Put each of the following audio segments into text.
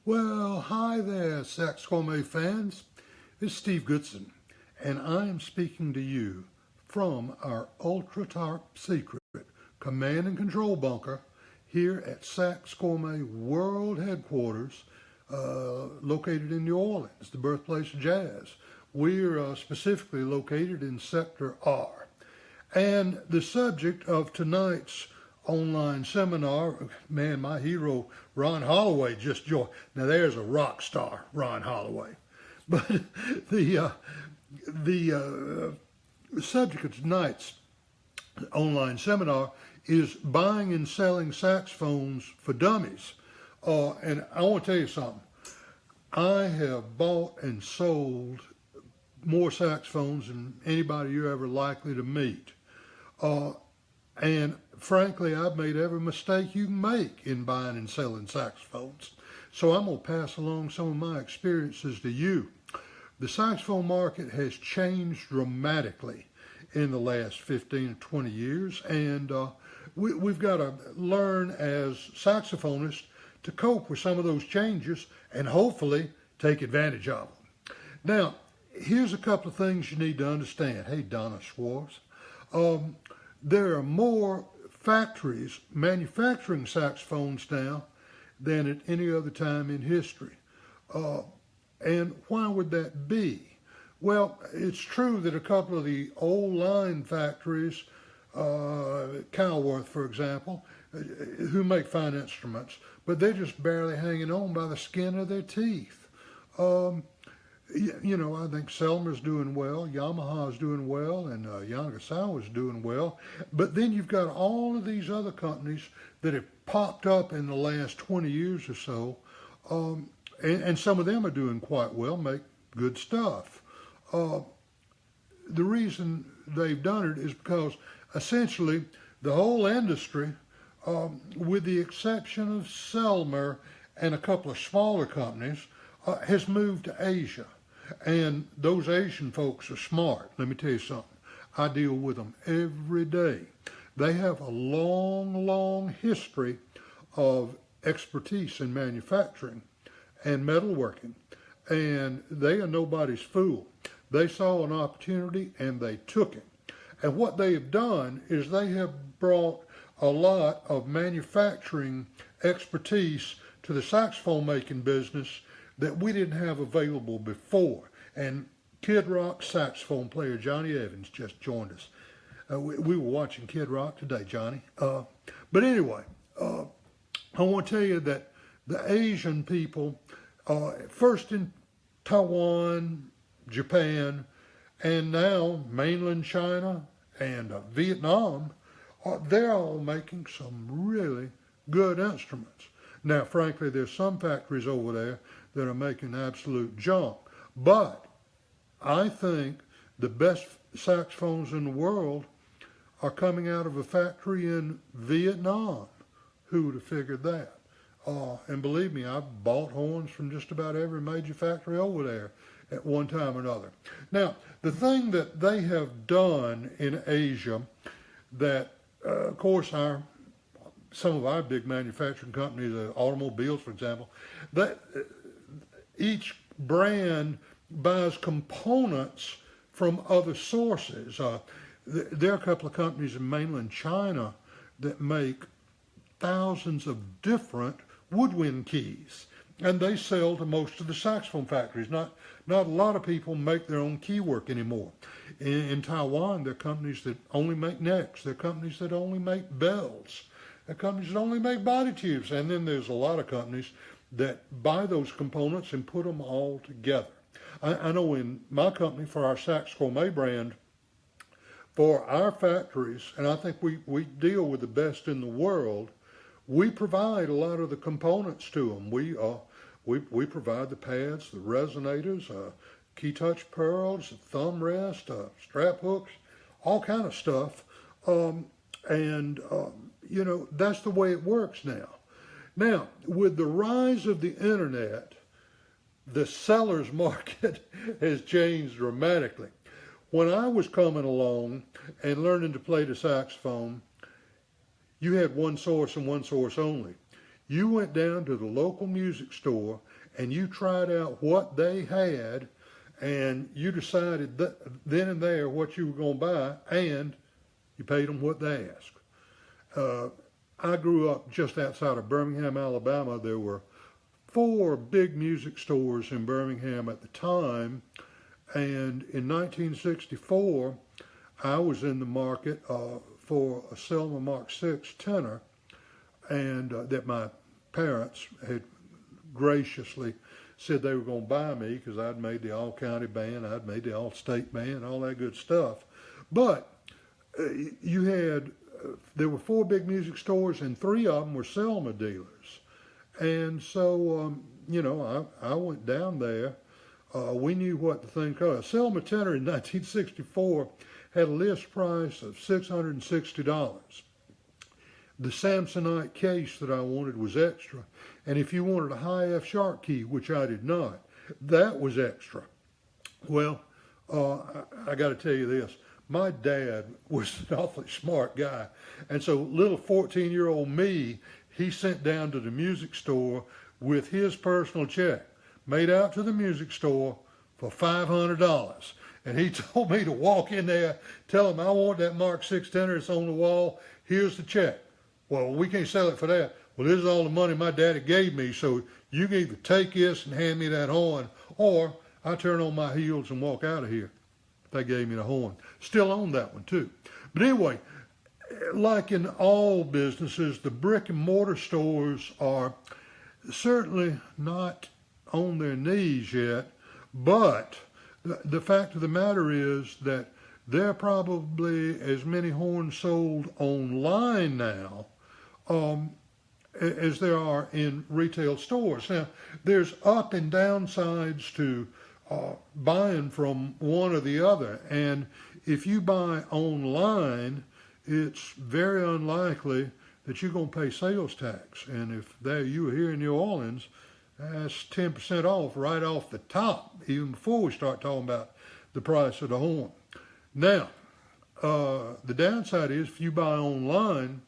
Well, hi there, Saxophone fans. It's Steve Goodson, and I am speaking to you from our ultra top secret command and control bunker here at Sax Gourmet World Headquarters, located in New Orleans, the birthplace of jazz. We're specifically located in Sector R. And the subject of tonight's online seminar, man, my hero, Ron Holloway, just joined. Now there's a rock star, Ron Holloway. But the subject of tonight's online seminar is buying and selling saxophones for dummies. And I want to tell you something. I have bought and sold more saxophones than anybody you're ever likely to meet. And frankly, I've made every mistake you can make in buying and selling saxophones. So I'm going to pass along some of my experiences to you. The saxophone market has changed dramatically in the last 15 or 20 years, and we've got to learn as saxophonists to cope with some of those changes and hopefully take advantage of them. Now, here's a couple of things you need to understand. Hey, Donna Schwartz. There are more factories manufacturing saxophones now than at any other time in history. And why would that be? Well, it's true that a couple of the old line factories, Calworth, for example, who make fine instruments, but they're just barely hanging on by the skin of their teeth. You know, I think Selmer's doing well, Yamaha's doing well, and Yanagisawa's doing well. But then you've got all of these other companies that have popped up in the last 20 years or so, and some of them are doing quite well, make good stuff. The reason they've done it is because essentially the whole industry, with the exception of Selmer and a couple of smaller companies, has moved to Asia. And those Asian folks are smart. Let me tell you something. I deal with them every day. They have a long, long history of expertise in manufacturing and metalworking. And they are nobody's fool. They saw an opportunity and they took it. And what they have done is they have brought a lot of manufacturing expertise to the saxophone making business that we didn't have available before. And Kid Rock saxophone player Johnny Evans just joined us. We were watching Kid Rock today, Johnny. But anyway, I want to tell you that the Asian people, first in Taiwan, Japan, and now mainland China and Vietnam, they're all making some really good instruments. Now, frankly, there's some factories over there that are making absolute junk. But I think the best saxophones in the world are coming out of a factory in Vietnam. Who would have figured that? And believe me, I've bought horns from just about every major factory over there at one time or another. Now, the thing that they have done in Asia that, of course, some of our big manufacturing companies, automobiles, for example, that each brand buys components from other sources. There are a couple of companies in mainland China that make thousands of different woodwind keys, and they sell to most of the saxophone factories. Not a lot of people make their own key work anymore. In Taiwan, there are companies that only make necks. There are companies that only make bells. There are companies that only make body tubes. And then there's a lot of companies that buy those components and put them all together. I know in my company, for our Sax Gourmet brand, for our factories, and I think we deal with the best in the world, we provide a lot of the components to them. We provide the pads, the resonators, key touch pearls, thumb rest, strap hooks, all kind of stuff. You know, that's the way it works now. Now, with the rise of the internet, the seller's market has changed dramatically. When I was coming along and learning to play the saxophone, you had one source and one source only. You went down to the local music store and you tried out what they had, and you decided that then and there what you were going to buy, and you paid them what they asked. I grew up just outside of Birmingham, Alabama. There were 4 big music stores in Birmingham at the time, and in 1964, I was in the market for a Selma Mark 6 tenor, and that my parents had graciously said they were going to buy me because I'd made the all-county band, I'd made the all-state band, all that good stuff. But there were 4 big music stores, and 3 of them were Selma dealers. And so, I went down there. We knew what the thing cost. Selma tenor in 1964 had a list price of $660. The Samsonite case that I wanted was extra. And if you wanted a high F sharp key, which I did not, that was extra. Well, I got to tell you this. My dad was an awfully smart guy. And so little 14-year-old me, he sent down to the music store with his personal check, made out to the music store for $500. And he told me to walk in there, tell him I want that Mark 6 tenor, it's on the wall, here's the check. Well, we can't sell it for that. Well, this is all the money my daddy gave me, so you can either take this and hand me that horn, or I turn on my heels and walk out of here. They gave me the horn. Still own that one too. But anyway, like in all businesses, the brick and mortar stores are certainly not on their knees yet, but the fact of the matter is that there are probably as many horns sold online now as there are in retail stores. Now, there's up and down sides to buying from one or the other, and if you buy online, it's very unlikely that you're going to pay sales tax. And if you were here in New Orleans, that's 10% off right off the top, even before we start talking about the price of the horn. Now, the downside is if you buy online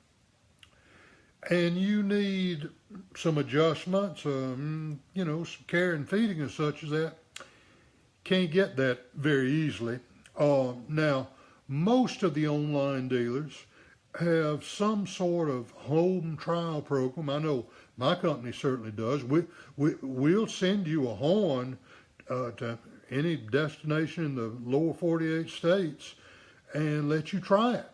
and you need some adjustments, some care and feeding and such as that, can't get that very easily. Now, most of the online dealers have some sort of home trial program. I know my company certainly does. We'll send you a horn to any destination in the lower 48 states and let you try it.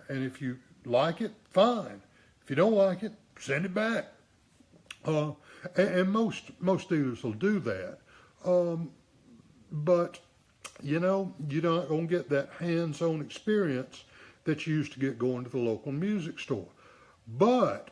And if you like it, fine. If you don't like it, send it back. And most dealers will do that. But, you're not going to get that hands-on experience that you used to get going to the local music store. But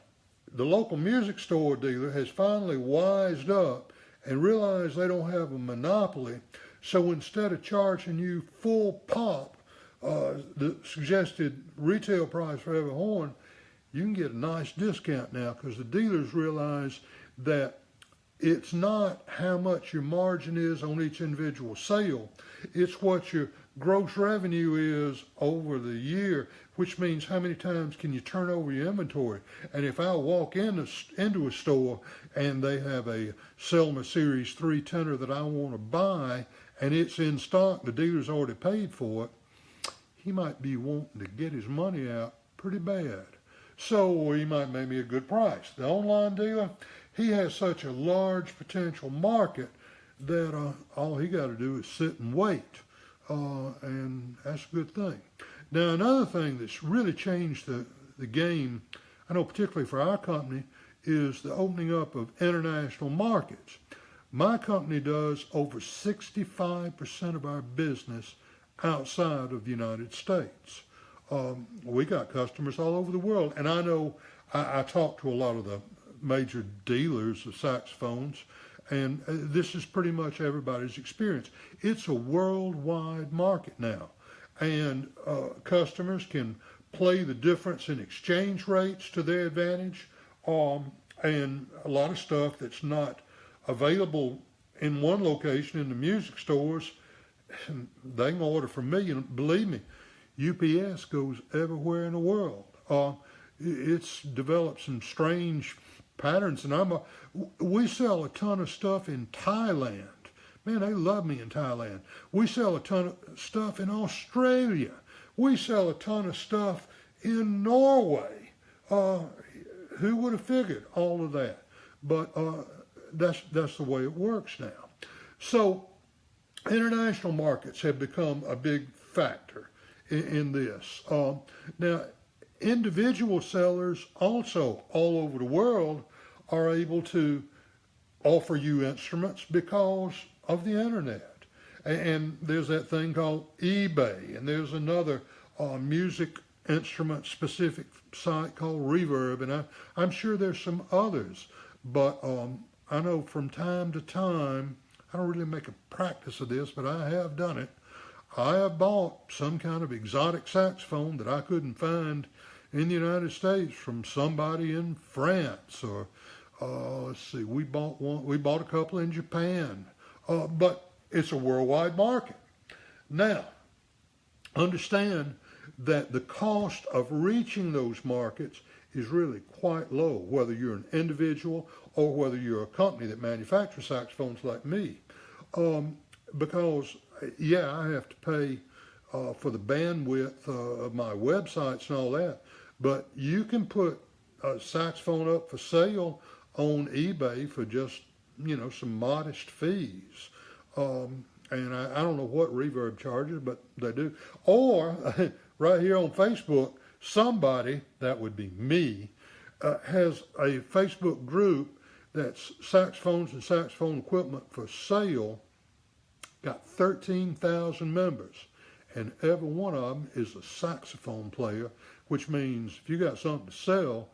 the local music store dealer has finally wised up and realized they don't have a monopoly. So instead of charging you full pop, the suggested retail price for every horn, you can get a nice discount now because the dealers realize that it's not how much your margin is on each individual sale. It's what your gross revenue is over the year, which means how many times can you turn over your inventory. And if I walk into a store and they have a Selma Series 3 tenor that I want to buy and it's in stock, the dealer's already paid for it, he might be wanting to get his money out pretty bad. So he might make me a good price. The online dealer, he has such a large potential market that all he got to do is sit and wait. And that's a good thing. Now, another thing that's really changed the game, I know particularly for our company, is the opening up of international markets. My company does over 65% of our business outside of the United States. We got customers all over the world. And I know I talk to a lot of the major dealers of saxophones, and this is pretty much everybody's experience. It's a worldwide market now, and customers can play the difference in exchange rates to their advantage, and a lot of stuff that's not available in one location in the music stores, they can order from me, and believe me, UPS goes everywhere in the world. It's developed some strange patterns, and we sell a ton of stuff in Thailand. Man, they love me in Thailand. We sell a ton of stuff in Australia. We sell a ton of stuff in Norway. Who would have figured all of that? But that's the way it works now. So international markets have become a big factor in this. Now, individual sellers also all over the world are able to offer you instruments because of the internet. And there's that thing called eBay, and there's another music instrument specific site called Reverb, and I'm sure there's some others, but I know from time to time, I don't really make a practice of this, but I have done it. I have bought some kind of exotic saxophone that I couldn't find in the United States from somebody in France, or let's see, we bought a couple in Japan, but it's a worldwide market. Now, understand that the cost of reaching those markets is really quite low, whether you're an individual or whether you're a company that manufactures saxophones like me. Because, yeah, I have to pay for the bandwidth of my websites and all that, but you can put a saxophone up for sale on eBay for just, some modest fees. And I don't know what Reverb charges, but they do. Or right here on Facebook, somebody, that would be me, has a Facebook group that's saxophones and saxophone equipment for sale, got 13,000 members, and every one of them is a saxophone player, which means if you got something to sell,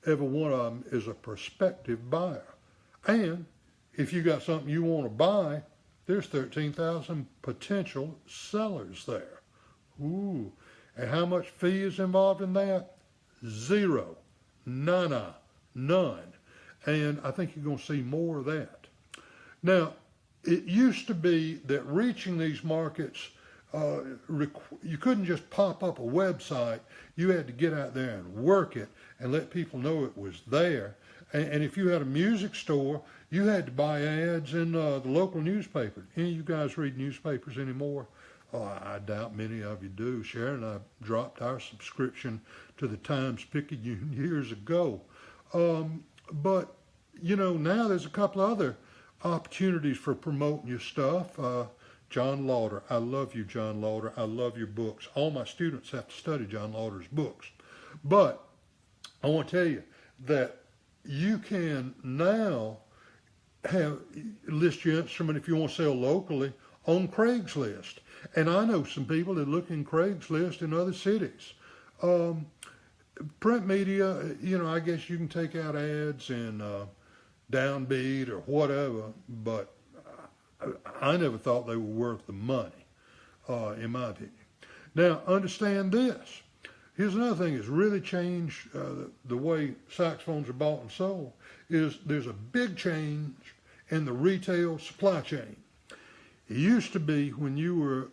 every one of them is a prospective buyer. And if you got something you want to buy, there's 13,000 potential sellers there. Ooh. And how much fee is involved in that? Zero. None. And I think you're going to see more of that. Now, it used to be that reaching these markets, you couldn't just pop up a website. You had to get out there and work it and let people know it was there. And if you had a music store, you had to buy ads in the local newspaper. Any of you guys read newspapers anymore? Oh, I doubt many of you do. Sharon and I dropped our subscription to the Times-Picayune years ago. But, now there's a couple other opportunities for promoting your stuff. John Lauder. I love you, John Lauder. I love your books. All my students have to study John Lauder's books. But I want to tell you that you can now list your instrument if you want to sell locally on Craigslist. And I know some people that look in Craigslist in other cities. Print media, I guess you can take out ads in Downbeat or whatever, but I never thought they were worth the money, in my opinion. Now, understand this. Here's another thing that's really changed the way saxophones are bought and sold, is there's a big change in the retail supply chain. It used to be when you were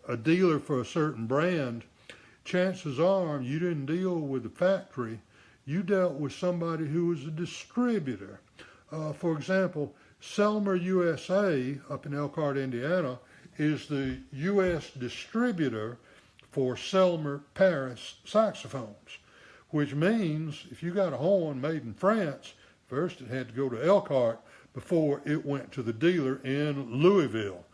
a dealer for a certain brand, chances are you didn't deal with the factory. You dealt with somebody who was a distributor. For example, Selmer USA up in Elkhart, Indiana, is the U.S. distributor for Selmer Paris saxophones, which means if you got a horn made in France, first it had to go to Elkhart before it went to the dealer in Louisville,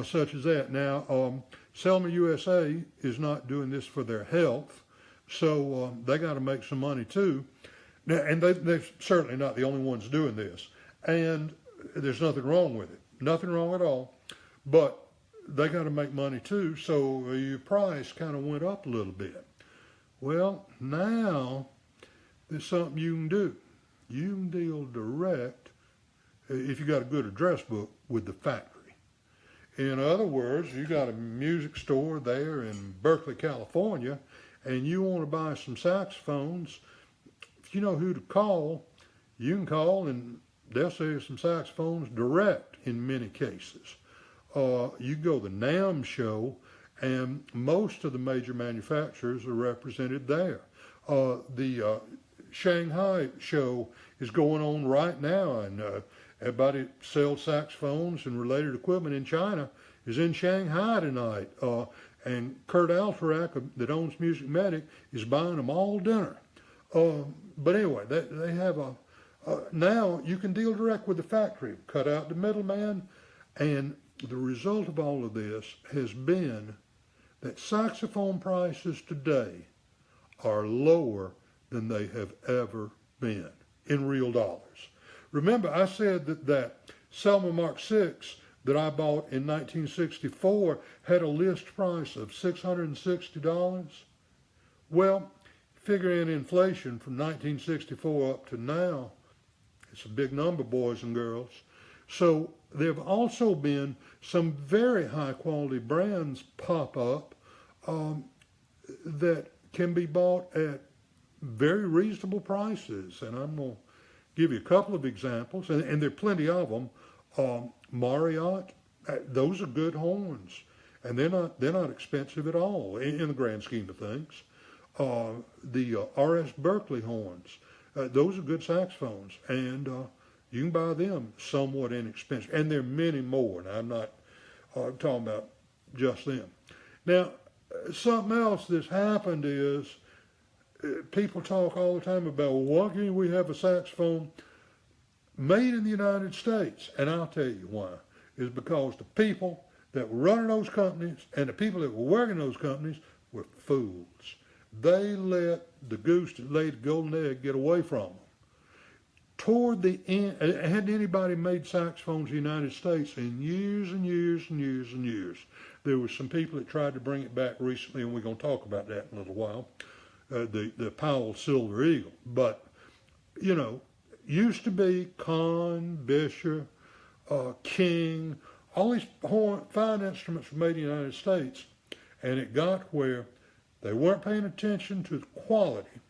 such as that. Now, Selmer USA is not doing this for their health, so they got to make some money too. Now, and they're certainly not the only ones doing this, and there's nothing wrong with it, nothing wrong at all, but they got to make money too, so your price kind of went up a little bit. Well, now there's something you can do. You can deal direct, if you got a good address book, with the factory. In other words, you got a music store there in Berkeley, California, and you want to buy some saxophones. If you know who to call, you can call and they'll sell you some saxophones direct in many cases. You go to the NAMM show, and most of the major manufacturers are represented there. The Shanghai show is going on right now, and everybody that sells saxophones and related equipment in China is in Shanghai tonight. And Kurt Alterac, that owns Music Medic, is buying them all dinner. But anyway, they have now you can deal direct with the factory, cut out the middleman, and the result of all of this has been that saxophone prices today are lower than they have ever been in real dollars. Remember, I said that Selma Mark VI that I bought in 1964 had a list price of $660. Well, figure in inflation from 1964 up to now, it's a big number, boys and girls. So there have also been some very high quality brands pop up that can be bought at very reasonable prices. And I'm going to give you a couple of examples, and there are plenty of them. Marriott, those are good horns, and they're not expensive at all in the grand scheme of things. The R.S. Berkeley horns, those are good saxophones, and you can buy them somewhat inexpensive. And there are many more, and I'm not talking about just them. Now, something else that's happened is people talk all the time about, well, why can't we have a saxophone made in the United States? And I'll tell you why. Is because the people that were running those companies and the people that were working those companies were fools. They let the goose that laid the golden egg get away from them. Toward the end, hadn't anybody made saxophones in the United States in years and years and years and years. There were some people that tried to bring it back recently, and we're going to talk about that in a little while, the Powell Silver Eagle. But, you know, used to be Kahn, Bishop, King, all these fine instruments were made in the United States, and it got where they weren't paying attention to the quality,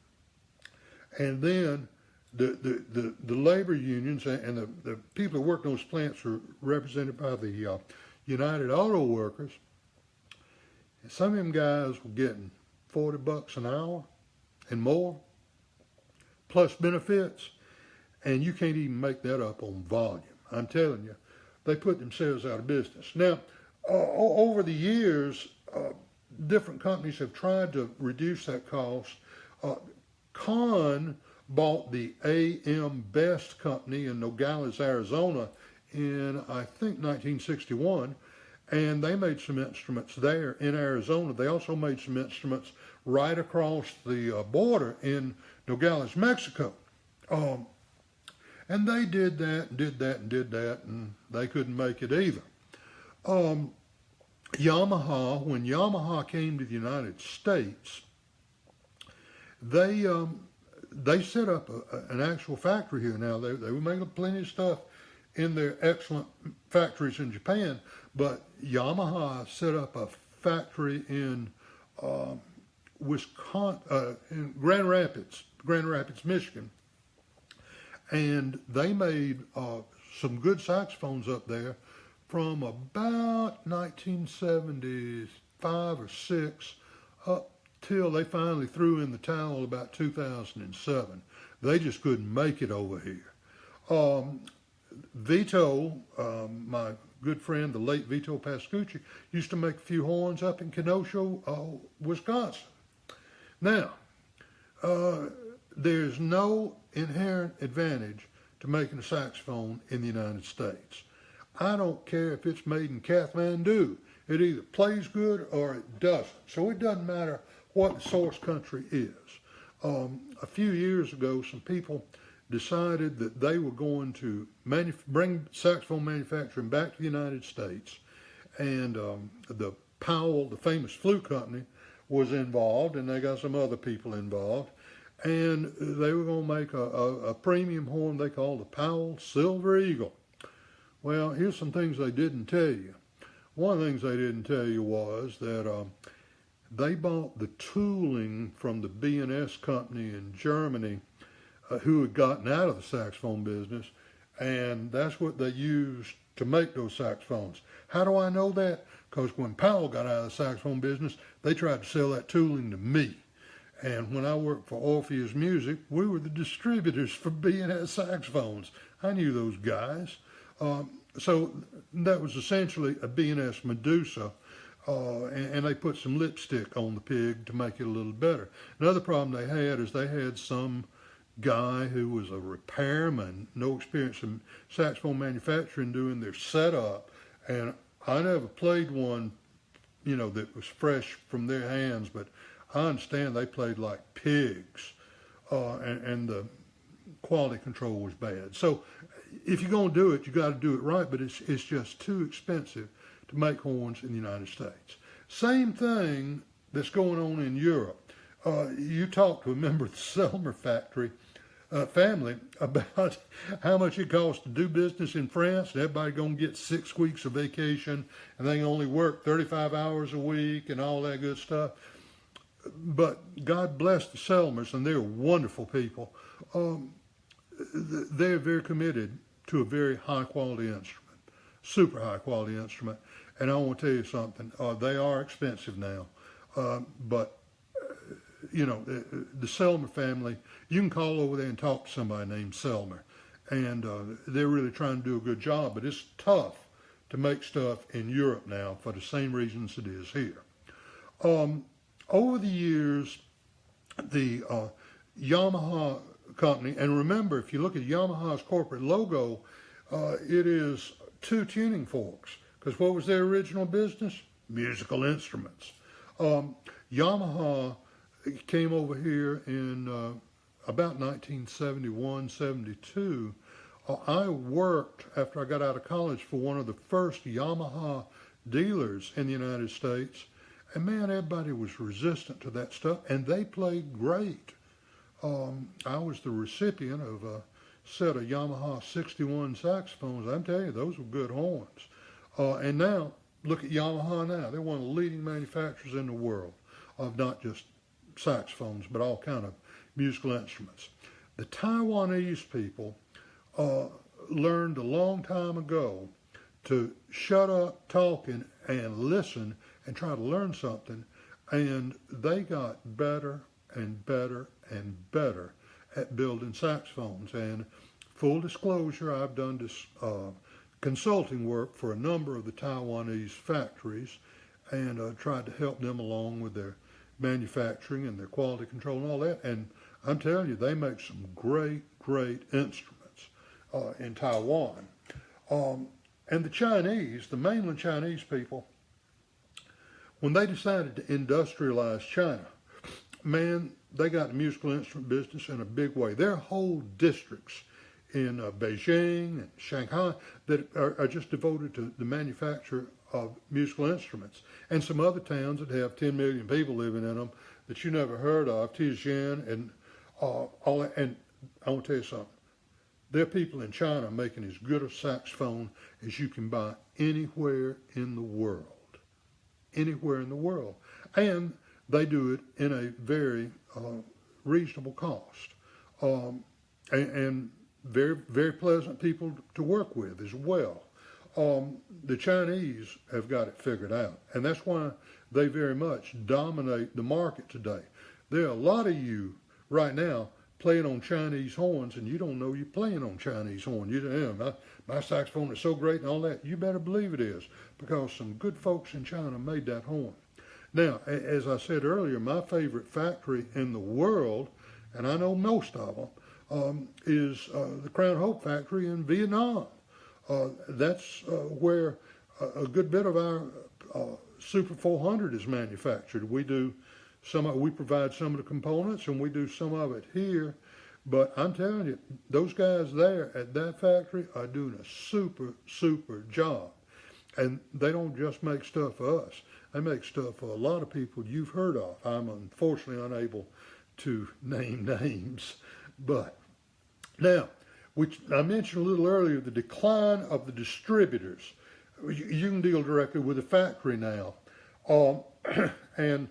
and then the labor unions and the people who work in those plants are represented by the United Auto Workers. And some of them guys were getting $40 an hour and more, plus benefits, and you can't even make that up on volume. I'm telling you, they put themselves out of business. Now, over the years, different companies have tried to reduce that cost. Kahn bought the AM Best Company in Nogales, Arizona in, I think, 1961, and they made some instruments there in Arizona. They also made some instruments right across the border in Nogales, Mexico. And they did that, and did that, and did that, and they couldn't make it either. Yamaha, when Yamaha came to the United States, they set up an actual factory here. Now, they were making plenty of stuff in their excellent factories in Japan, but Yamaha set up a factory in Wisconsin, in Grand Rapids, Michigan. And they made some good saxophones up there from about 1975 or 6 up till they finally threw in the towel about 2007. They just couldn't make it over here. Vito, my good friend, the late Vito Pascucci, used to make a few horns up in Kenosha, Wisconsin. Now, there's no inherent advantage to making a saxophone in the United States. I don't care if it's made in Kathmandu. It either plays good or it doesn't. So it doesn't matter what the source country is. A few years ago, some people decided that they were going to bring saxophone manufacturing back to the United States, and the Powell, the famous flute company, was involved, and they got some other people involved, and they were going to make a premium horn they called the Powell Silver Eagle. Well, here's some things they didn't tell you. One of the things they didn't tell you was that they bought the tooling from the B&S company in Germany, who had gotten out of the saxophone business, and that's what they used to make those saxophones. How do I know that? Because when Powell got out of the saxophone business, they tried to sell that tooling to me. And when I worked for Orpheus Music, we were the distributors for B&S saxophones. I knew those guys. So that was essentially a B&S Medusa, and they put some lipstick on the pig to make it a little better. Another problem they had is they had some guy who was a repairman, no experience in saxophone manufacturing, doing their setup, and I never played one, that was fresh from their hands, but I understand they played like pigs, and the quality control was bad. So if you're going to do it, you got to do it right, but it's just too expensive to make horns in the United States. Same thing that's going on in Europe. You talk to a member of the Selmer family about how much it costs to do business in France, and everybody going to get 6 weeks of vacation, and they only work 35 hours a week and all that good stuff. But God bless the Selmers, and they're wonderful people. They're very committed to a very high-quality instrument, super high-quality instrument. And I want to tell you something. They are expensive now, but the Selmer family, you can call over there and talk to somebody named Selmer, and they're really trying to do a good job, but it's tough to make stuff in Europe now for the same reasons it is here. Over the years, the Yamaha company, and remember, if you look at Yamaha's corporate logo, it is 2 tuning forks, because what was their original business? Musical instruments. Yamaha came over here in about 1971, 72. I worked, after I got out of college, for one of the first Yamaha dealers in the United States. And man, everybody was resistant to that stuff, and they played great. I was the recipient of a set of Yamaha 61 saxophones. I'm telling you, those were good horns. And now, look at Yamaha now. They're one of the leading manufacturers in the world of not just saxophones, but all kind of musical instruments. The Taiwanese people learned a long time ago to shut up talking and listen and try to learn something, and they got better and better and better at building saxophones. And full disclosure, I've done this consulting work for a number of the Taiwanese factories, and tried to help them along with their manufacturing and their quality control and all that. And I'm telling you, they make some great, great instruments in Taiwan. And the Chinese, the mainland Chinese people, when they decided to industrialize China, man, they got the musical instrument business in a big way. There are whole districts in Beijing and Shanghai that are just devoted to the manufacture of musical instruments. And some other towns that have 10 million people living in them that you never heard of, Tianjin and all that. And I want to tell you something. There are people in China making as good a saxophone as you can buy anywhere in the world. Anywhere in the world. And they do it in a very reasonable cost. And very, very pleasant people to work with as well. The Chinese have got it figured out, and that's why they very much dominate the market today. There are a lot of you right now playing on Chinese horns, and you don't know you're playing on Chinese horn. You know, my saxophone is so great and all that. You better believe it is, because some good folks in China made that horn. Now, as I said earlier, my favorite factory in the world, and I know most of them, is the Crown Hope factory in Vietnam. That's where a good bit of our Super 400 is manufactured. We provide some of the components, and we do some of it here. But I'm telling you, those guys there at that factory are doing a super, super job. And they don't just make stuff for us. They make stuff for a lot of people you've heard of. I'm unfortunately unable to name names. But now, which I mentioned a little earlier, the decline of the distributors. You can deal directly with the factory now. And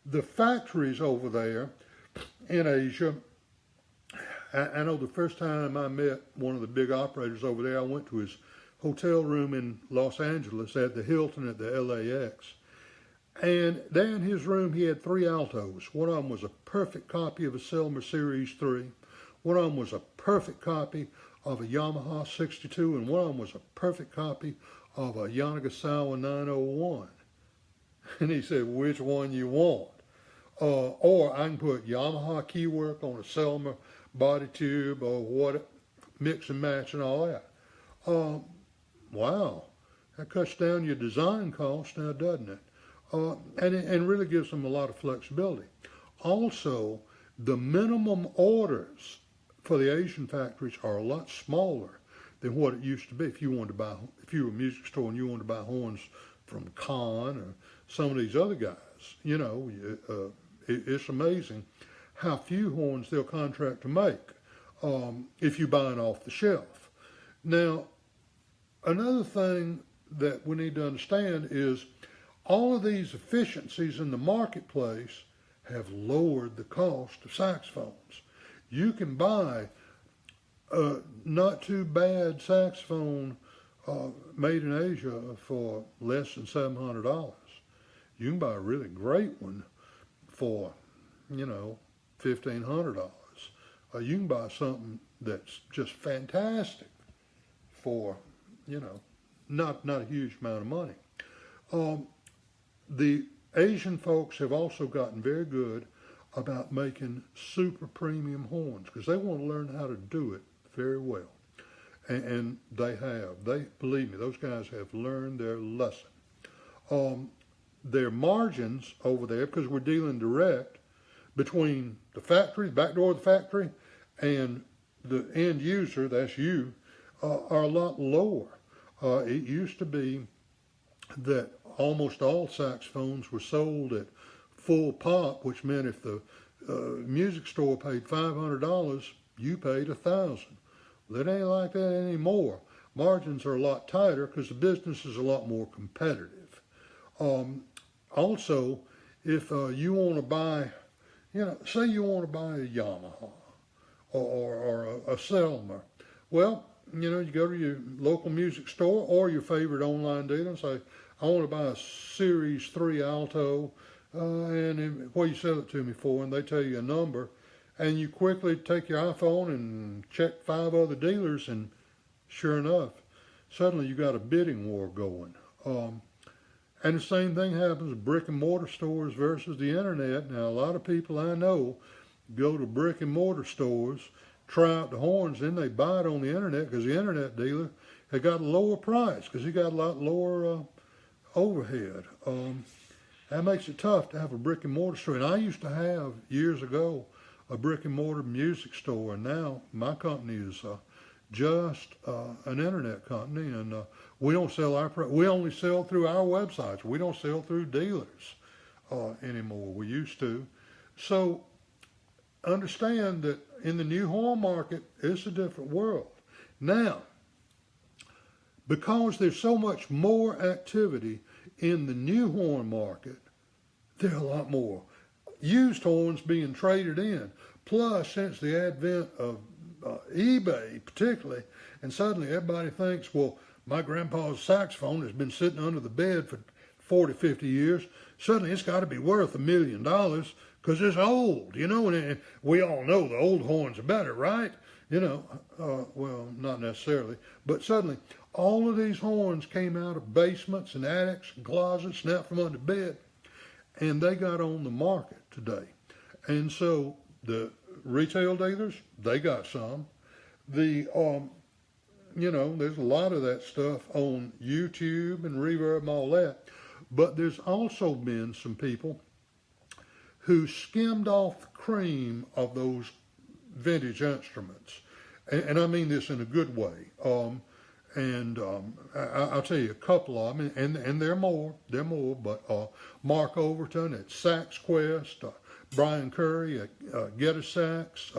the factories over there in Asia, I know the first time I met one of the big operators over there, I went to his hotel room in Los Angeles at the Hilton at the LAX. And there in his room, he had 3 altos. One of them was a perfect copy of a Selmer Series 3. One of them was a perfect copy of a Yamaha 62, and one of them was a perfect copy of a Yanagisawa 901. And he said, which one you want? Or I can put Yamaha keywork on a Selmer body tube or what, mix and match and all that. Wow, that cuts down your design cost now, doesn't it? And really gives them a lot of flexibility. Also, the minimum orders for the Asian factories are a lot smaller than what it used to be. If you were a music store and you wanted to buy horns from Kahn or some of these other guys, you know, it's amazing how few horns they'll contract to make if you buy it off the shelf. Now, another thing that we need to understand is all of these efficiencies in the marketplace have lowered the cost of saxophones. You can buy a not too bad saxophone made in Asia for less than $700. You can buy a really great one for, you know, $1,500. You can buy something that's just fantastic for, you know, not a huge amount of money. The Asian folks have also gotten very good about making super premium horns because they want to learn how to do it very well. And they have. Believe me, those guys have learned their lesson. Their margins over there, because we're dealing direct between the factory, the back door of the factory, and the end user, that's you, are a lot lower. It used to be that almost all saxophones were sold at full pop, which meant if the music store paid $500, you paid $1,000. Well, it ain't like that anymore. Margins are a lot tighter because the business is a lot more competitive. Also, if you want to buy, you know, say you want to buy a Yamaha or a Selmer, well, you know, you go to your local music store or your favorite online dealer and say, I want to buy a Series 3 alto, and what you sell it to me for, and they tell you a number, and you quickly take your iPhone and check 5 other dealers, and sure enough, suddenly you got a bidding war going. And the same thing happens with brick and mortar stores versus the internet. Now, a lot of people I know go to brick and mortar stores, try out the horns, then they buy it on the internet because the internet dealer had got a lower price because he got a lot lower overhead. That makes it tough to have a brick and mortar store. And I used to have, years ago, a brick and mortar music store, and now my company is just an internet company, and we don't sell we only sell through our websites. We don't sell through dealers anymore. We used to. So understand that in the new horn market, it's a different world. Now, because there's so much more activity in the new horn market, there are a lot more used horns being traded in. Plus, since the advent of eBay particularly, and suddenly everybody thinks, well, my grandpa's saxophone has been sitting under the bed for 40, 50 years. Suddenly it's got to be worth $1 million because it's old, you know, and we all know the old horns are better, right? You know, well, not necessarily, but suddenly all of these horns came out of basements and attics and closets, snapped from under bed, and they got on the market today. And so the retail dealers, they got some. The, you know, there's a lot of that stuff on YouTube and Reverb and all that, but there's also been some people who skimmed off the cream of those vintage instruments. And I mean this in a good way. I'll tell you a couple of them, and there are more, but Mark Overton at Sax Quest, Brian Curry at Get a Sax,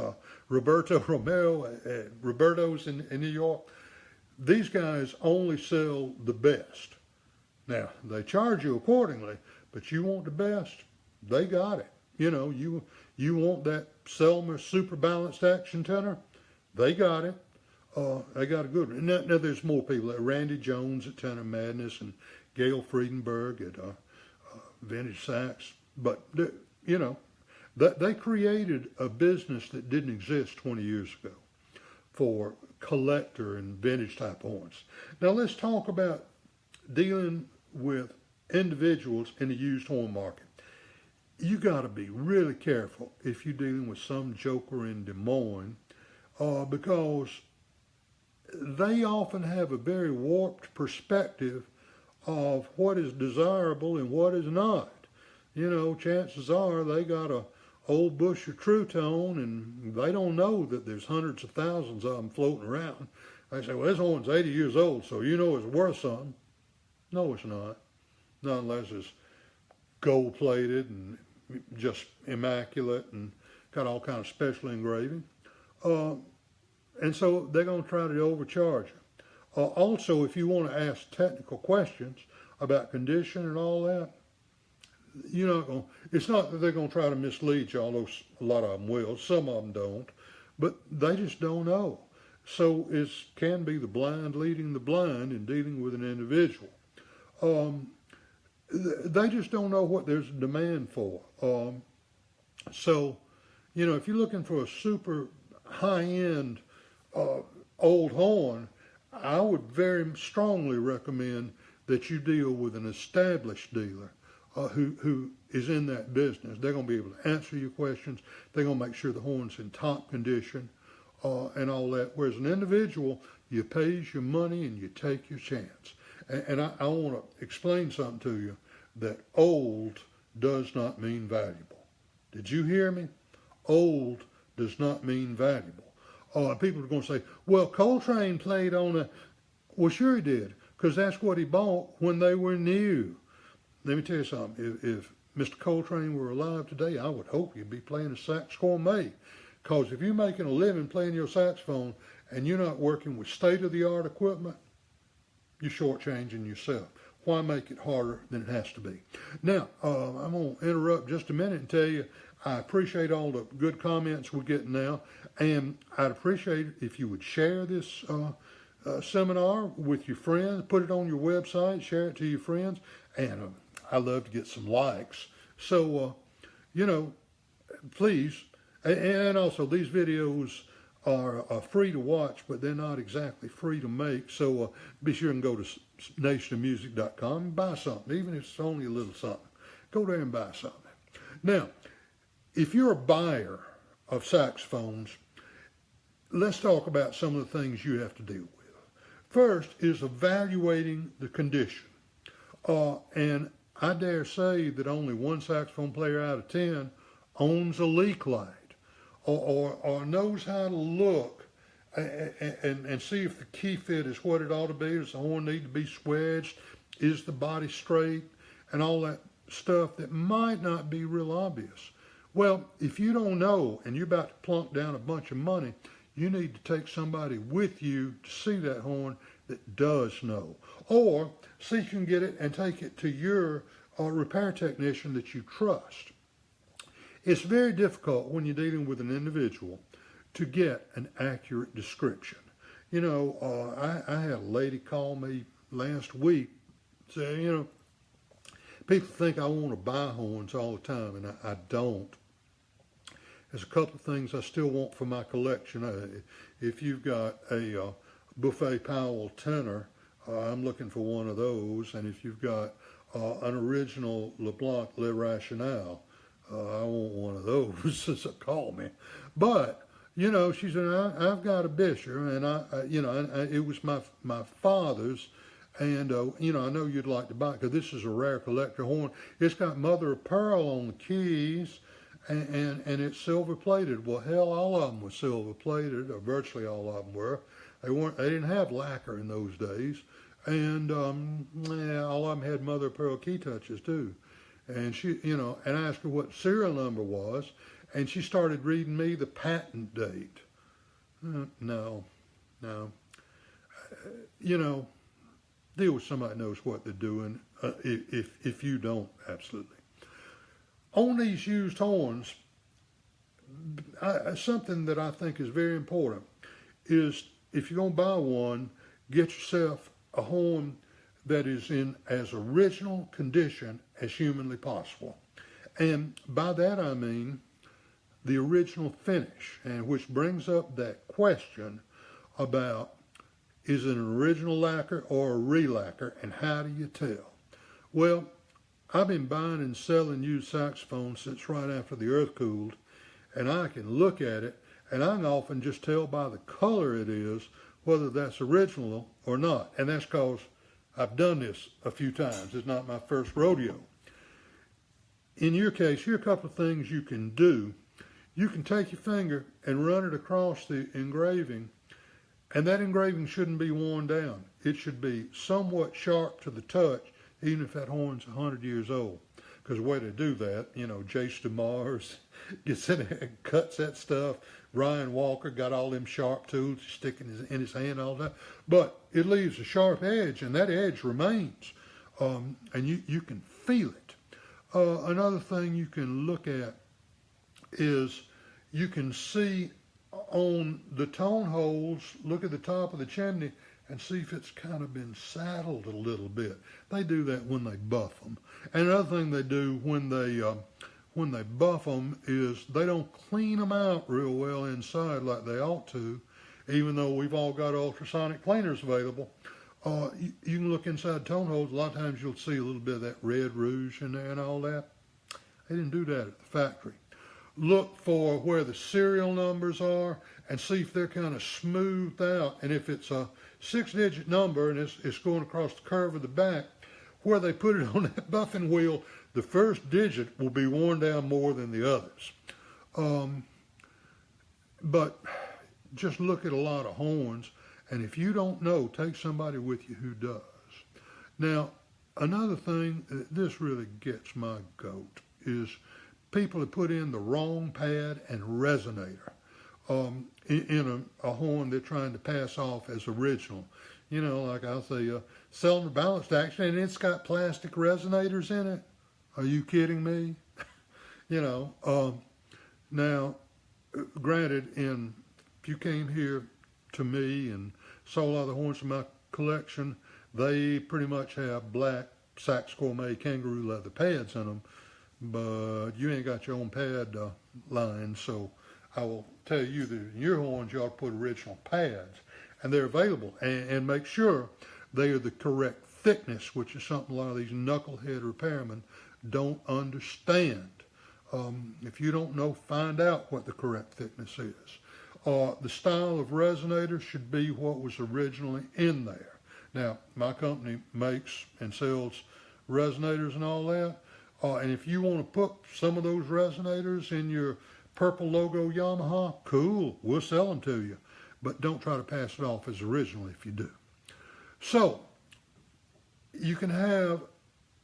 Roberto Romero at Roberto's in New York. These guys only sell the best. Now, they charge you accordingly, but you want the best, they got it. You know, you want that Selmer super balanced action tenor, they got it. They got a good one. Now there's more people. Randy Jones at Tenor Madness and Gail Friedenberg at vintage sax, but you know, they created a business that didn't exist 20 years ago for collector and vintage type horns. Now let's talk about dealing with individuals in the used horn market. You got to be really careful if you're dealing with some joker in Des Moines, because they often have a very warped perspective of what is desirable and what is not. You know, chances are they got a old bush of True Tone and they don't know that there's hundreds of thousands of them floating around. They say, well, this horn's 80 years old, so you know it's worth something. No, it's not. Not unless it's gold plated and just immaculate and got all kind of special engraving. And so they're going to try to overcharge you. Also, if you want to ask technical questions about condition and all that, you're not going. It's not that they're going to try to mislead you, although a lot of them will. Some of them don't, but they just don't know. So it can be the blind leading the blind in dealing with an individual. They just don't know what there's a demand for. So, you know, if you're looking for a super high-end old horn, I would very strongly recommend that you deal with an established dealer who is in that business. They're going to be able to answer your questions. They're going to make sure the horn's in top condition and all that. Whereas an individual, you pays your money and you take your chance. And I want to explain something to you, that old does not mean valuable. Did you hear me? Old does not mean valuable. People are going to say, well, Coltrane played on a... Well, sure he did, because that's what he bought when they were new. Let me tell you something. If Mr. Coltrane were alive today, I would hope he'd be playing a sax gourmet. Because if you're making a living playing your saxophone and you're not working with state-of-the-art equipment, you're shortchanging yourself. Why make it harder than it has to be? Now, I'm going to interrupt just a minute and tell you I appreciate all the good comments we're getting now, and I'd appreciate it if you would share this seminar with your friends, put it on your website, share it to your friends, and I love to get some likes. So, you know, please, and also these videos are free to watch, but they're not exactly free to make. So be sure and go to nationofmusic.com and buy something, even if it's only a little something. Go there and buy something. Now, if you're a buyer of saxophones, let's talk about some of the things you have to deal with. First is evaluating the condition. And I dare say that only one saxophone player out of 10 owns a leak light or knows how to look and see if the key fit is what it ought to be. Does the horn need to be swedged? Is the body straight? And all that stuff that might not be real obvious. Well, if you don't know and you're about to plunk down a bunch of money, you need to take somebody with you to see that horn that does know. Or see if you can get it and take it to your repair technician that you trust. It's very difficult when you're dealing with an individual to get an accurate description. You know, I had a lady call me last week saying, you know, people think I want to buy horns all the time, and I don't. There's a couple of things I still want for my collection. If you've got a Buffet Powell tenor, I'm looking for one of those. And if you've got an original LeBlanc Le Rationale, I want one of those. So call me. But, you know, she said, I've got a Bisher, and you know, it was my father's. And, you know, I know you'd like to buy it because this is a rare collector horn. It's got mother of pearl on the keys. And it's silver plated. Well, hell, all of them were silver plated, or virtually all of them were. They didn't have lacquer in those days, and yeah, all of them had mother of pearl key touches too. And she, you know, and I asked her what serial number was, and she started reading me the patent date. No, you know, deal with somebody that knows what they're doing. If you don't, absolutely. On these used horns, something that I think is very important is if you're going to buy one, get yourself a horn that is in as original condition as humanly possible. And by that I mean the original finish, and which brings up that question about, is it an original lacquer or a re-lacquer, and how do you tell? Well, I've been buying and selling used saxophones since right after the earth cooled, and I can look at it, and I can often just tell by the color it is whether that's original or not. And that's because I've done this a few times. It's not my first rodeo. In your case, here are a couple of things you can do. You can take your finger and run it across the engraving, and that engraving shouldn't be worn down. It should be somewhat sharp to the touch, even if that horn's 100 years old. Because the way to do that, you know, Jace DeMars gets in there and cuts that stuff. Ryan Walker got all them sharp tools sticking in his hand all the time. But it leaves a sharp edge, and that edge remains. And you can feel it. Another thing you can look at is you can see on the tone holes, look at the top of the chimney and see if it's kind of been saddled a little bit. They do that when they buff them. And another thing they do when they buff them is they don't clean them out real well inside like they ought to, even though we've all got ultrasonic cleaners available. You can look inside tone holes. A lot of times you'll see a little bit of that red rouge in there and all that. They didn't do that at the factory. Look for where the serial numbers are and see if they're kind of smoothed out. And if it's a 6-digit number and it's going across the curve of the back, where they put it on that buffing wheel, the first digit will be worn down more than the others. But just look at a lot of horns, and if you don't know, take somebody with you who does. Now, another thing, this really gets my goat, is people have put in the wrong pad and resonator in a horn they're trying to pass off as original. You know, like I'll say, cylinder balanced action, and it's got plastic resonators in it. Are you kidding me? You know, now, granted, if you came here to me and saw a lot of the horns in my collection, they pretty much have black Sax Gourmet kangaroo leather pads in them. But you ain't got your own pad line, so I will tell you that in your horns you ought to put original pads, and they're available. And make sure they are the correct thickness, which is something a lot of these knucklehead repairmen don't understand. If you don't know, find out what the correct thickness is. The style of resonator should be what was originally in there. Now, my company makes and sells resonators and all that. And if you want to put some of those resonators in your purple logo Yamaha, cool, we'll sell them to you. But don't try to pass it off as original if you do. So, you can have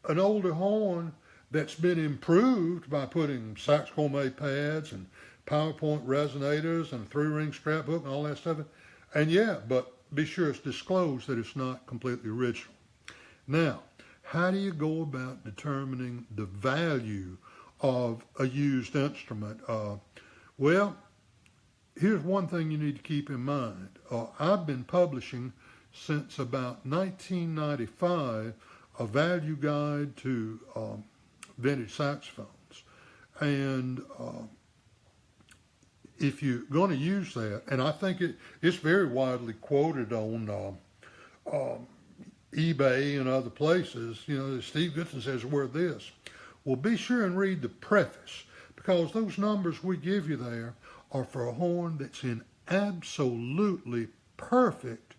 an older horn that's been improved by putting Sax Gourmet pads and PowerPoint resonators and a 3-ring strap hook and all that stuff. And yeah, but be sure it's disclosed that it's not completely original. Now, how do you go about determining the value of a used instrument? Well, here's one thing you need to keep in mind. I've been publishing since about 1995 a value guide to vintage saxophones. And if you're going to use that, and I think it's very widely quoted on eBay and other places, you know, Steve Goodson says, worth this. Well, be sure and read the preface, because those numbers we give you there are for a horn that's in absolutely perfect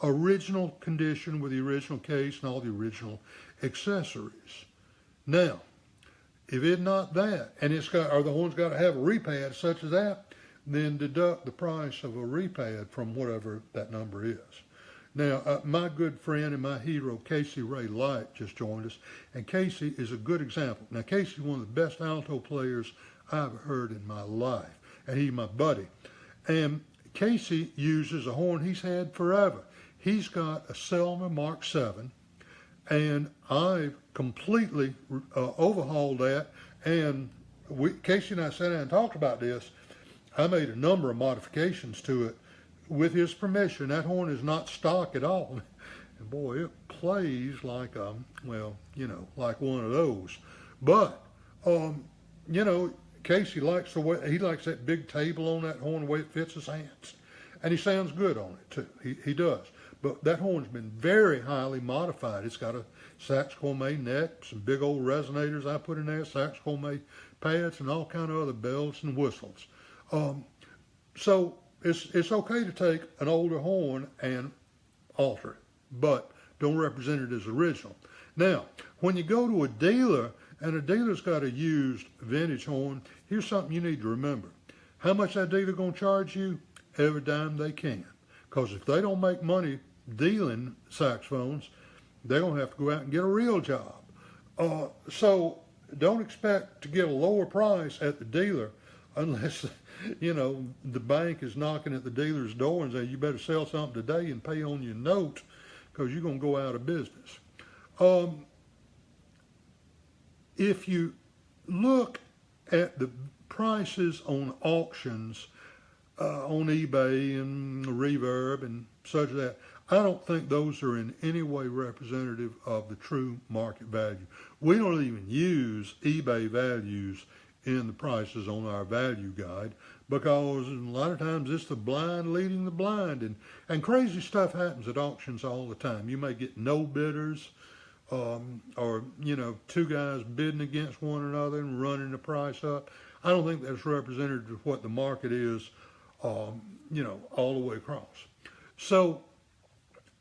original condition with the original case and all the original accessories. Now, if it's not that, and or the horn's got to have a repad such as that, then deduct the price of a repad from whatever that number is. Now, my good friend and my hero, Casey Ray Light, just joined us, and Casey is a good example. Now, Casey's one of the best alto players I've heard in my life, and he's my buddy. And Casey uses a horn he's had forever. He's got a Selmer Mark 7, and I've completely overhauled that, and Casey and I sat down and talked about this. I made a number of modifications to it with his permission. That horn is not stock at all. And boy, it plays like well, like one of those. But you know, Casey likes the way he likes that big table on that horn, the way it fits his hands, and he sounds good on it too. He does. But that horn's been very highly modified. It's got a Saxophone neck, some big old resonators I put in there, Saxophone pads, and all kind of other bells and whistles. So it's okay to take an older horn and alter it, but don't represent it as original. Now, when you go to a dealer and a dealer's got a used vintage horn, here's something you need to remember. How much that dealer gonna charge you? Every dime they can. Because if they don't make money dealing saxophones, they're gonna have to go out and get a real job. So don't expect to get a lower price at the dealer unless, the bank is knocking at the dealer's door and say, you better sell something today and pay on your note because you're gonna go out of business. If you look at the prices on auctions, on eBay and Reverb and such as that, I don't think those are in any way representative of the true market value. We don't even use eBay values in the prices on our value guide because a lot of times it's the blind leading the blind, and crazy stuff happens at auctions all the time. You may get no bidders, or two guys bidding against one another and running the price up. I don't think that's representative of what the market is, all the way across. So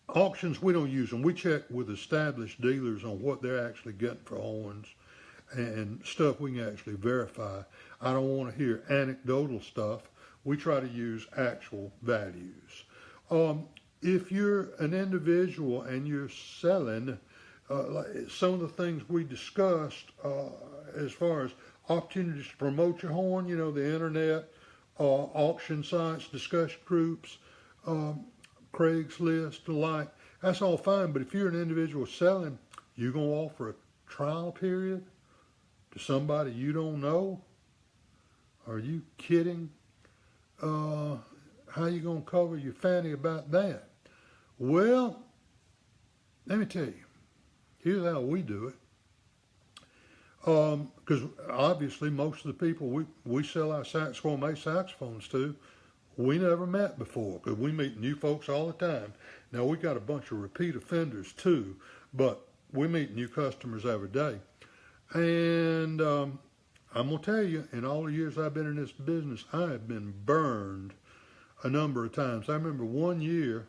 auctions, we don't use them. We check with established dealers on what they're actually getting for horns and stuff we can actually verify. I don't want to hear anecdotal stuff. We try to use actual values. If you're an individual and you're selling, like some of the things we discussed as far as opportunities to promote your horn, the internet, auction sites, discussion groups, Craigslist, the like, that's all fine. But if you're an individual selling, you're going to offer a trial period to somebody you don't know? Are you kidding? How you going to cover your fanny about that? Well, let me tell you. Here's how we do it. Because obviously most of the people we sell our saxophones to, we never met before, because we meet new folks all the time. Now we got a bunch of repeat offenders too, but we meet new customers every day. And I'm gonna tell you, in all the years I've been in this business, I have been burned a number of times. I remember one year,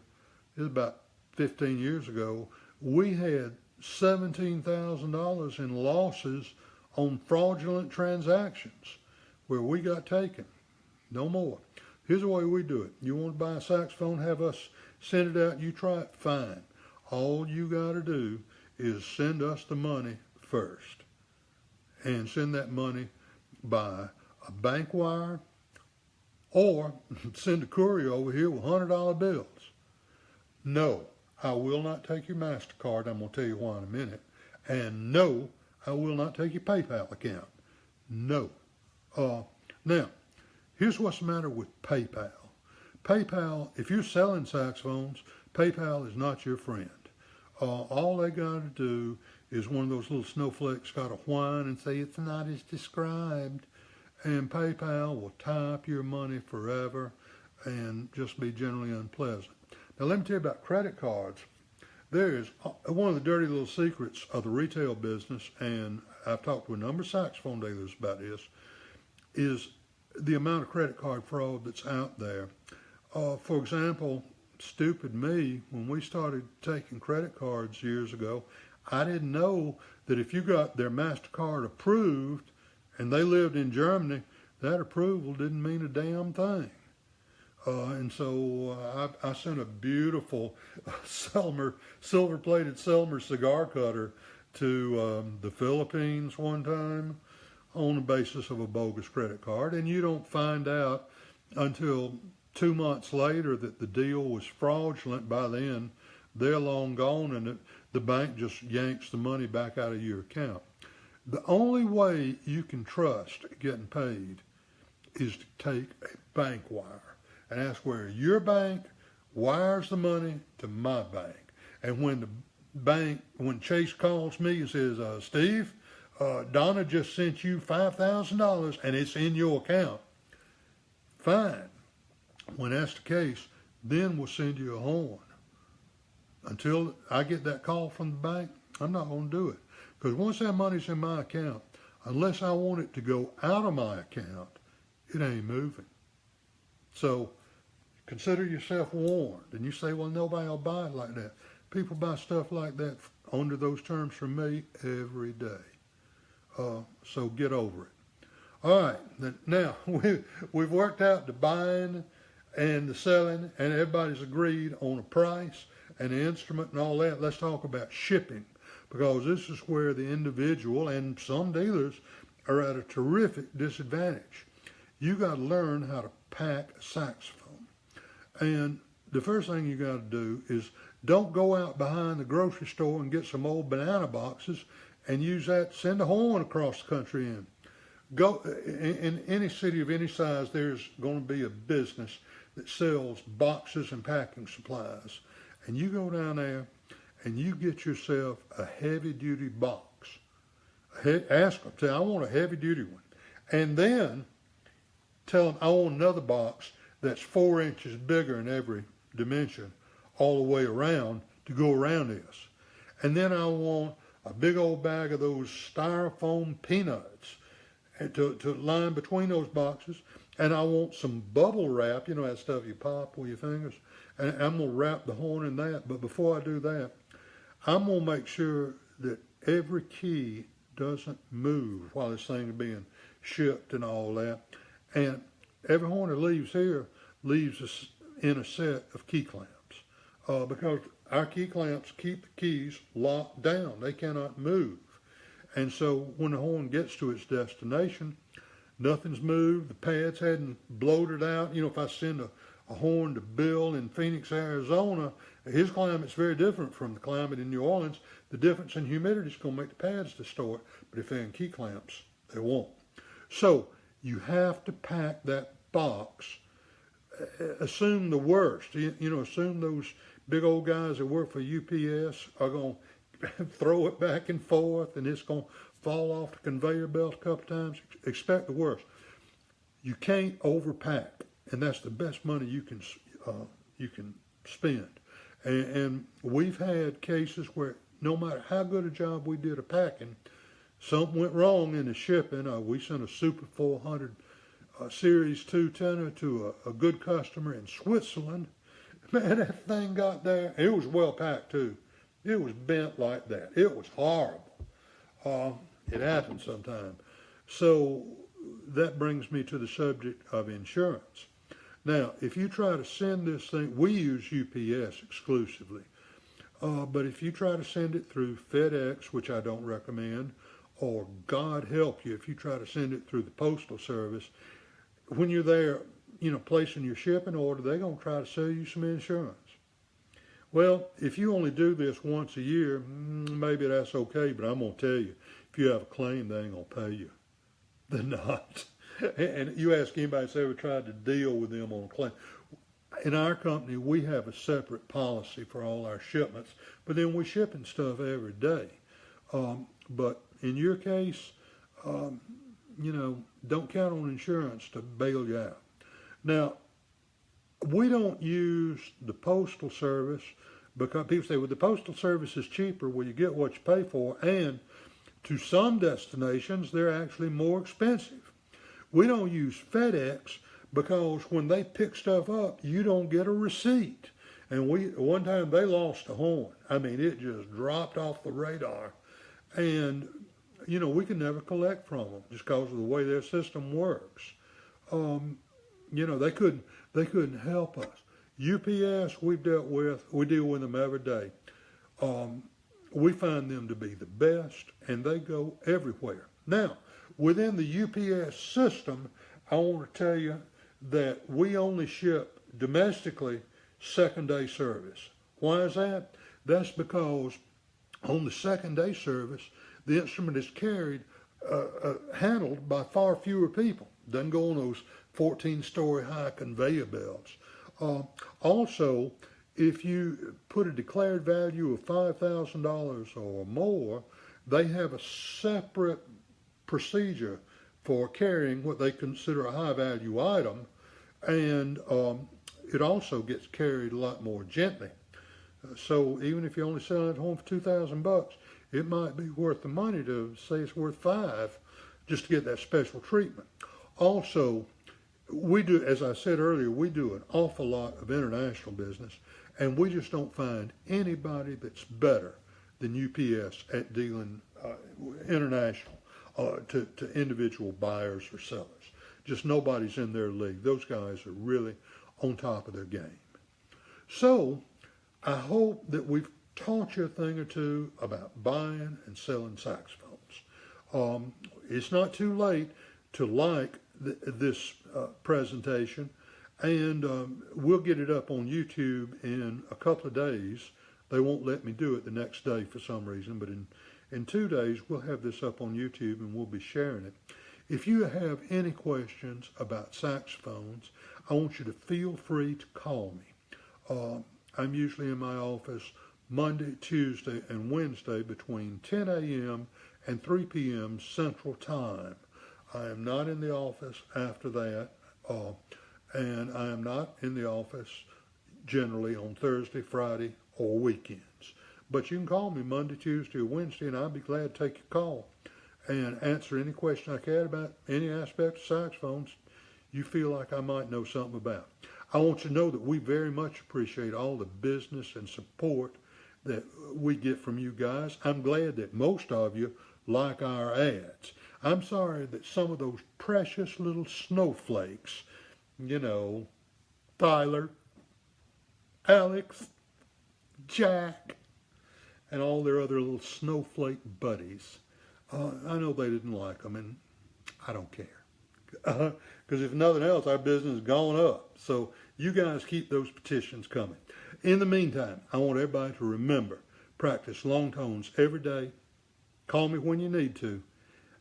it was about 15 years ago, we had $17,000 in losses on fraudulent transactions where we got taken. No more. Here's the way we do it. You want to buy a saxophone, have us send it out, you try it, fine. All you got to do is send us the money first. And send that money by a bank wire or send a courier over here with $100 bills. No, I will not take your MasterCard. I'm going to tell you why in a minute. And no, I will not take your PayPal account. No. Now, here's what's the matter with PayPal. PayPal, if you're selling saxophones, PayPal is not your friend. All they got to do is one of those little snowflakes got to whine and say it's not as described. And PayPal will tie up your money forever and just be generally unpleasant. Now let me tell you about credit cards. There is one of the dirty little secrets of the retail business, and I've talked to a number of saxophone dealers about this, is the amount of credit card fraud that's out there. For example, stupid me, when we started taking credit cards years ago, I didn't know that if you got their MasterCard approved and they lived in Germany, that approval didn't mean a damn thing. And so I sent a beautiful silver-plated Selmer cigar cutter to the Philippines one time on the basis of a bogus credit card. And you don't find out until 2 months later that the deal was fraudulent. By then, they're long gone, and the bank just yanks the money back out of your account. The only way you can trust getting paid is to take a bank wire and ask where your bank wires the money to my bank. And when Chase calls me and says, Steve, Donna just sent you $5,000 and it's in your account, fine. When that's the case, then we'll send you a horn. Until I get that call from the bank, I'm not going to do it. Because once that money's in my account, unless I want it to go out of my account, it ain't moving. So consider yourself warned. And you say, well, nobody will buy it like that. People buy stuff like that under those terms from me every day. So get over it. All right. Now, we've worked out the buying and the selling, and everybody's agreed on a price and the instrument and all that. Let's talk about shipping, because this is where the individual and some dealers are at a terrific disadvantage. You got to learn how to pack a saxophone. And the first thing you got to do is don't go out behind the grocery store and get some old banana boxes and use that to send a horn across the country in. Go in any city of any size, there's going to be a business that sells boxes and packing supplies. And you go down there and you get yourself a heavy-duty box. Ask them, say, I want a heavy-duty one. And then tell them, I want another box that's 4 inches bigger in every dimension all the way around to go around this. And then I want a big old bag of those styrofoam peanuts to line between those boxes. And I want some bubble wrap, you know that stuff you pop with your fingers. And I'm going to wrap the horn in that. But before I do that, I'm going to make sure that every key doesn't move while this thing is being shipped and all that. And every horn that leaves here leaves us in a set of key clamps. Because our key clamps keep the keys locked down. They cannot move. And so when the horn gets to its destination, nothing's moved. The pads hadn't bloated out. You know, if I send a horn to Bill in Phoenix, Arizona, his climate's very different from the climate in New Orleans. The difference in humidity is going to make the pads distort, but if they're in key clamps, they won't. So you have to pack that box. Assume the worst. You know, assume those big old guys that work for UPS are going to throw it back and forth and it's going to fall off the conveyor belt a couple times. Expect the worst. You can't overpack, and that's the best money you can spend. And we've had cases where no matter how good a job we did of packing, something went wrong in the shipping. We sent a Super 400 Series 2 tenor to a good customer in Switzerland. Man, that thing got there. It was well packed too. It was bent like that. It was horrible. It happens sometimes. So that brings me to the subject of insurance. Now, if you try to send this thing, we use UPS exclusively. But if you try to send it through FedEx, which I don't recommend, or God help you, if you try to send it through the Postal Service, when you're there, you know, placing your shipping order, they're going to try to sell you some insurance. Well, if you only do this once a year, maybe that's okay, but I'm going to tell you, if you have a claim, they ain't going to pay you. They're not. And you ask anybody that's ever tried to deal with them on a claim. In our company, we have a separate policy for all our shipments, but then we're shipping stuff every day. But in your case, you know, don't count on insurance to bail you out. Now, we don't use the Postal Service because people say, well, the Postal Service is cheaper. Well, you get what you pay for, and to some destinations, they're actually more expensive. We don't use FedEx because when they pick stuff up, you don't get a receipt. And one time they lost a horn. I mean, it just dropped off the radar. And, you know, we can never collect from them just because of the way their system works. You know, they couldn't help us. UPS, we deal with them every day. We find them to be the best, and they go everywhere. Now, within the UPS system, I want to tell you that we only ship domestically second-day service. Why is that? That's because on the second-day service, the instrument is carried, handled by far fewer people. Doesn't go on those 14-story high conveyor belts. Also, if you put a declared value of $5,000 or more, they have a separate procedure for carrying what they consider a high value item, and it also gets carried a lot more gently. So even if you only sell it at home for $2,000, it might be worth the money to say it's worth $5,000 just to get that special treatment. Also, we do, as I said earlier, we do an awful lot of international business, and we just don't find anybody that's better than UPS at dealing international to individual buyers or sellers. Just nobody's in their league. Those guys are really on top of their game. So I hope that we've taught you a thing or two about buying and selling saxophones. It's not too late to like this presentation, and we'll get it up on YouTube in a couple of days. They won't let me do it the next day for some reason, but in 2 days we'll have this up on YouTube and we'll be sharing it. If you have any questions about saxophones, I want you to feel free to call me. I'm usually in my office Monday, Tuesday, and Wednesday between 10 a.m. and 3 p.m. Central Time. I am not in the office after that, and I am not in the office generally on Thursday, Friday, or weekends. But you can call me Monday, Tuesday, or Wednesday, and I'll be glad to take your call and answer any question I can about any aspect of saxophones you feel like I might know something about. I want you to know that we very much appreciate all the business and support that we get from you guys. I'm glad that most of you like our ads. I'm sorry that some of those precious little snowflakes, you know, Tyler, Alex, Jack, and all their other little snowflake buddies, I know they didn't like them, and I don't care. Because if nothing else, our business has gone up. So you guys keep those petitions coming. In the meantime, I want everybody to remember, practice long tones every day, call me when you need to,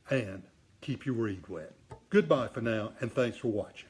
and keep your reed wet. Goodbye for now, and thanks for watching.